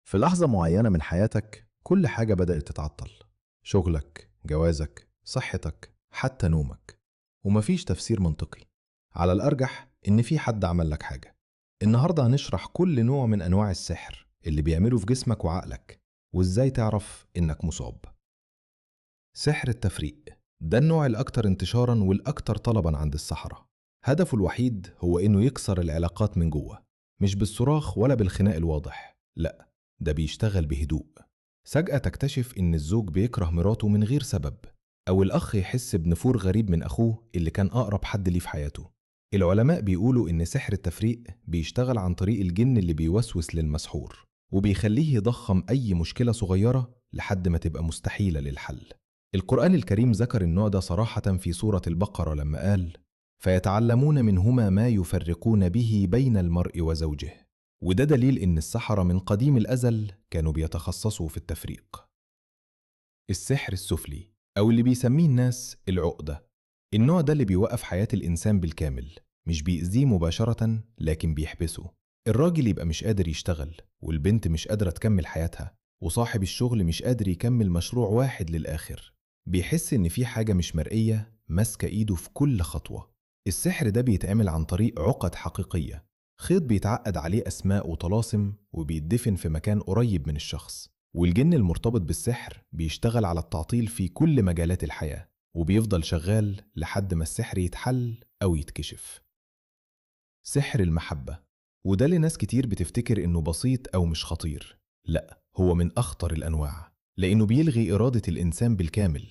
في لحظة معينة من حياتك كل حاجة بدأت تتعطل. شغلك، جوازك، صحتك، حتى نومك. ومفيش تفسير منطقي. على الأرجح إن في حد عمل لك حاجة. النهاردة هنشرح كل نوع من أنواع السحر اللي بيعمله في جسمك وعقلك، وإزاي تعرف إنك مصاب. سحر التفريق ده النوع الأكثر انتشاراً والأكثر طلباً عند السحرة. هدفه الوحيد هو إنه يكسر العلاقات من جوه، مش بالصراخ ولا بالخناق الواضح، لأ، ده بيشتغل بهدوء. فجأة تكتشف إن الزوج بيكره مراته من غير سبب، أو الأخ يحس بنفور غريب من أخوه اللي كان أقرب حد ليه في حياته. العلماء بيقولوا إن سحر التفريق بيشتغل عن طريق الجن اللي بيوسوس للمسحور، وبيخليه يضخم أي مشكلة صغيرة لحد ما تبقى مستحيلة للحل. القرآن الكريم ذكر النوع ده صراحة في سورة البقرة لما قال: فيتعلمون منهما ما يفرقون به بين المرء وزوجه. وده دليل إن السحرة من قديم الأزل كانوا بيتخصصوا في التفريق. السحر السفلي أو اللي بيسميه الناس العقدة، النوع ده اللي بيوقف حياة الإنسان بالكامل، مش بيأذيه مباشرة لكن بيحبسه. الراجل يبقى مش قادر يشتغل، والبنت مش قادرة تكمل حياتها، وصاحب الشغل مش قادر يكمل مشروع واحد للآخر. بيحس إن في حاجة مش مرئية ماسكة إيده في كل خطوة. السحر ده بيتعمل عن طريق عقد حقيقية، خيط بيتعقد عليه أسماء وطلاسم وبيدفن في مكان قريب من الشخص. والجن المرتبط بالسحر بيشتغل على التعطيل في كل مجالات الحياة، وبيفضل شغال لحد ما السحر يتحل أو يتكشف. سحر المحبة، وده اللي ناس كتير بتفتكر إنه بسيط أو مش خطير. لأ، هو من أخطر الأنواع، لأنه بيلغي إرادة الإنسان بالكامل.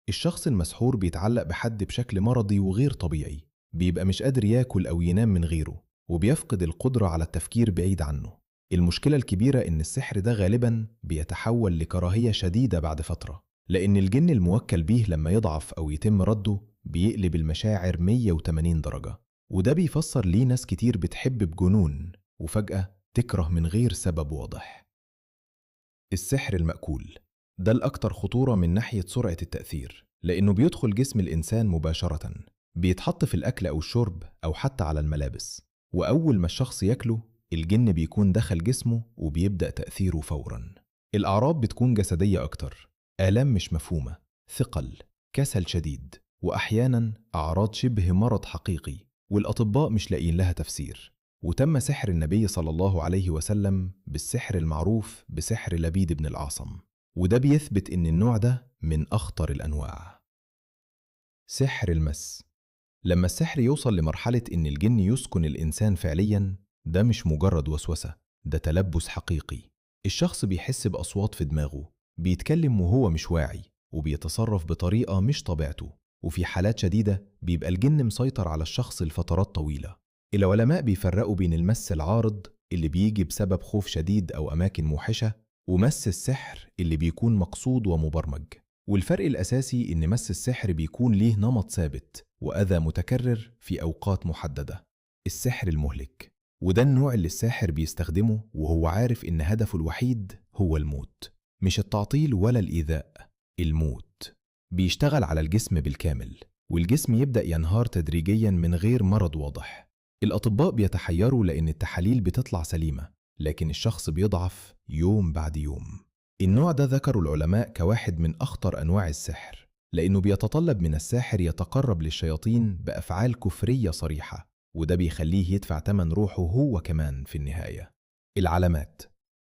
الشخص المسحور بيتعلق بحد بشكل مرضي وغير طبيعي، بيبقى مش قادر ياكل أو ينام من غيره، وبيفقد القدرة على التفكير بعيد عنه. المشكلة الكبيرة إن السحر ده غالباً بيتحول لكراهية شديدة بعد فترة، لأن الجن الموكل بيه لما يضعف أو يتم رده بيقلب المشاعر 180 درجة. وده بيفسر ليه ناس كتير بتحب بجنون وفجأة تكره من غير سبب واضح. السحر المأكول ده الأكثر خطورة من ناحية سرعة التأثير، لأنه بيدخل جسم الإنسان مباشرة، بيتحط في الأكل أو الشرب أو حتى على الملابس، وأول ما الشخص ياكله الجن بيكون دخل جسمه وبيبدأ تأثيره فوراً. الأعراض بتكون جسدية أكتر، آلام مش مفهومة، ثقل، كسل شديد، وأحياناً أعراض شبه مرض حقيقي، والأطباء مش لاقيين لها تفسير. وتم سحر النبي صلى الله عليه وسلم بالسحر المعروف بسحر لبيد بن الأعصم، وده بيثبت إن النوع ده من أخطر الأنواع. سحر المس، لما السحر يوصل لمرحلة إن الجن يسكن الإنسان فعلياً، ده مش مجرد وسوسة، ده تلبس حقيقي. الشخص بيحس بأصوات في دماغه، بيتكلم وهو مش واعي، وبيتصرف بطريقة مش طبيعته، وفي حالات شديدة بيبقى الجن مسيطر على الشخص لفترات طويلة. العلماء بيفرقوا بين المس العارض اللي بيجي بسبب خوف شديد أو أماكن موحشة، ومس السحر اللي بيكون مقصود ومبرمج. والفرق الأساسي إن مس السحر بيكون ليه نمط ثابت وأذى متكرر في أوقات محددة. السحر المهلك، وده النوع اللي الساحر بيستخدمه وهو عارف إن هدفه الوحيد هو الموت، مش التعطيل ولا الإيذاء، الموت. بيشتغل على الجسم بالكامل، والجسم يبدأ ينهار تدريجيا من غير مرض واضح. الأطباء بيتحيروا لأن التحاليل بتطلع سليمة، لكن الشخص بيضعف يوم بعد يوم. النوع ده ذكروا العلماء كواحد من أخطر أنواع السحر، لأنه بيتطلب من الساحر يتقرب للشياطين بأفعال كفرية صريحة، وده بيخليه يدفع تمن روحه هو كمان في النهاية. العلامات،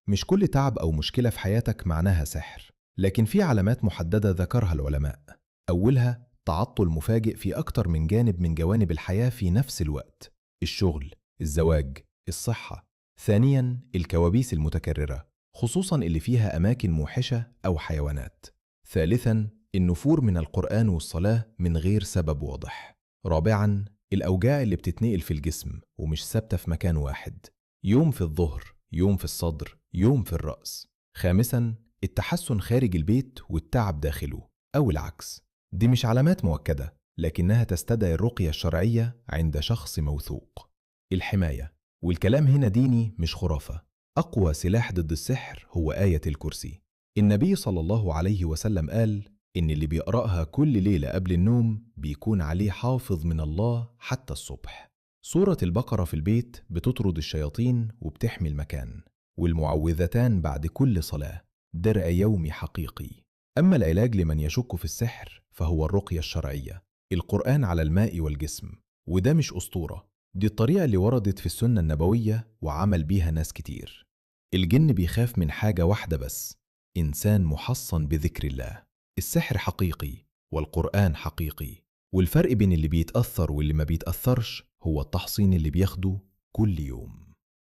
مش كل تعب أو مشكلة في حياتك معناها سحر، لكن في علامات محددة ذكرها العلماء. أولها تعطل مفاجئ في أكتر من جانب من جوانب الحياة في نفس الوقت: الشغل، الزواج، الصحة. ثانياً الكوابيس المتكررة، خصوصاً اللي فيها أماكن موحشة أو حيوانات. ثالثاً النفور من القرآن والصلاة من غير سبب واضح. رابعاً الأوجاع اللي بتتنقل في الجسم ومش ثابتة في مكان واحد، يوم في الظهر، يوم في الصدر، يوم في الرأس. خامساً التحسن خارج البيت والتعب داخله، أو العكس. دي مش علامات مؤكدة، لكنها تستدعي الرقية الشرعية عند شخص موثوق. الحماية، والكلام هنا ديني مش خرافة. أقوى سلاح ضد السحر هو آية الكرسي. النبي صلى الله عليه وسلم قال إن اللي بيقرأها كل ليلة قبل النوم بيكون عليه حافظ من الله حتى الصبح. سورة البقرة في البيت بتطرد الشياطين وبتحمي المكان، والمعوذتان بعد كل صلاة درع يومي حقيقي. أما العلاج لمن يشك في السحر فهو الرقية الشرعية، القرآن على الماء والجسم، وده مش أسطورة، دي الطريقة اللي وردت في السنة النبوية وعمل بيها ناس كتير. الجن بيخاف من حاجة واحدة بس، إنسان محصن بذكر الله. السحر حقيقي والقرآن حقيقي، والفرق بين اللي بيتأثر واللي ما بيتأثرش هو التحصين اللي بياخده كل يوم.